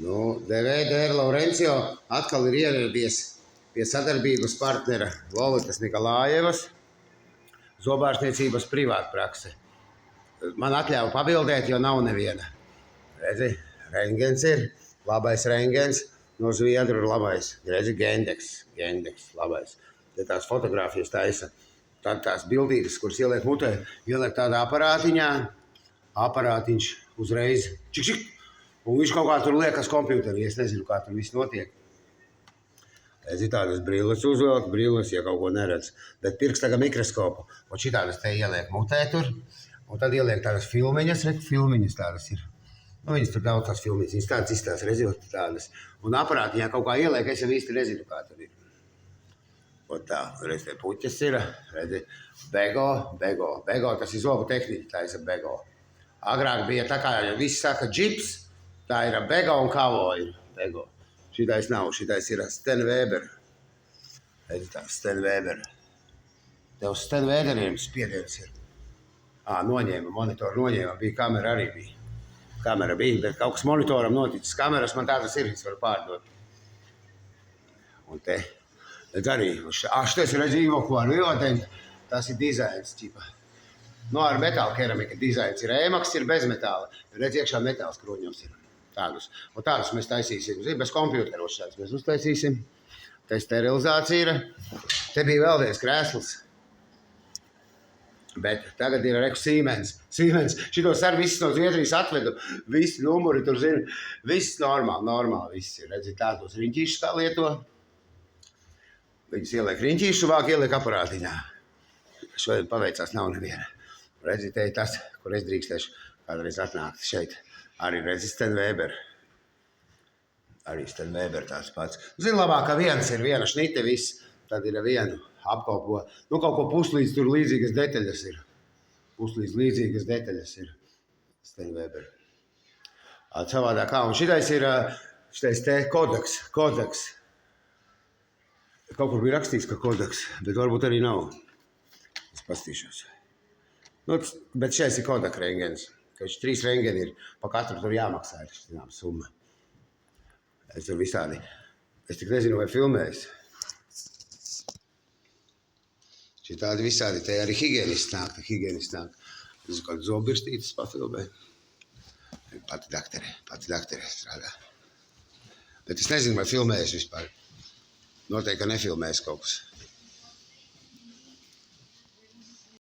Nu, DVD Laurencio atkal ir ieradies pie sadarbības partnera Lolitas Nikolājevas zobārstniecības privātprakse. Man atļauj pabildēt, jo nav neviena. Redzi, rengens ir, labais rengens, no Zviedru ir labais. Redzi, Gendeks, labais. Te tās fotogrāfijas taisa, tad tās bildītes, kuras ieliek mutē, ieliek tādā aparātiņā, aparātiņš uzreiz, čik, un viņš kaut kā tur liekas kompjuterī, es nezinu, kā tur viss notiek. Redzi, tādas brilles uzvelk, brilles, ja kaut ko neredz, bet pirkstaga mikroskopu, un šitādas te ieliek mutē tur, un tad ieliek tādas filmiņas, filmiņas tādas ir. Nu, viņas tur daudz tās filmiņas, viņas tādas izstās, redzot tādas. Un aparātiņā kaut kā ieliek, es jau īsti nezinu, kā tur ir. Un tā, redz, te puķes ir, redzi, Bego, tas ir zobu tehniķi, tā ir Bego. Agrāk bija tā kā, ja viss saka džips, tā ir Bego un Kavo ir Bego. Šitais nav, šitais ir Sten Weber. Redzi tā, Sten Weber. Tev Sten Weberiem spiediens ir. Noņēma, monitoru noņēma, bija kamera arī bija. Kamera bija, bet kaut kas monitoram noticis. Kameras man tādas ir, es varu pārdot. Un te, bet arī, šitais redz īvoku ar vioteņu, tas ir dizains, ķipa. Nu, ar metāla keramika dizains ir ēmaks, ir bez metāla. Redz, iekšā metāls kroņos ir. Tādus. Un tādus mēs taisīsim. Bez kompjuteros šāds mēs uztaisīsim. Te sterilizācija ir. Te bija vēl viens krēsls. Bet tagad ir Siemens. Šitos ar viss no Zviedrijas atvedu. Visi numuri tur zina. Viss normāli viss ir. Redzi, tādos riņķīšus kā lieto. Viņus ieliek riņķīšu, vāk ieliek aparātiņā. Šodien paveicās nav neviena. Redzi, te ir tas, kur es drīkstēšu kādreiz atnākt šeit. Arī redzi Sten Weber. Arī Sten Weber tāds pats. Zini, labāk, ka viens ir viena šnite viss, tad ir vienu apkalpo. Nu, kaut ko puslīdz tur līdzīgas detaļas ir. Puslīdz līdzīgas detaļas ir Sten Weber. Savādā kā, un šitais ir, šitais te kodeks. Kaut kur bija rakstīts, ka kodeks, bet varbūt arī nav. Es pastīšos. Nu, bet šais ir kodak rengens. Ka 3 rengeni ir, pa katru tur jāmaksā, ir zinām summa. Es tur visādi, es tik nezinu, vai filmējis. Šitādi visādi, te arī higienists nāk. Es kādu zobirstītes pafilmē. Pati daktere strādā. Bet es nezinu, vai filmējis vispār. Noteikti, ka nefilmējis kaut kas.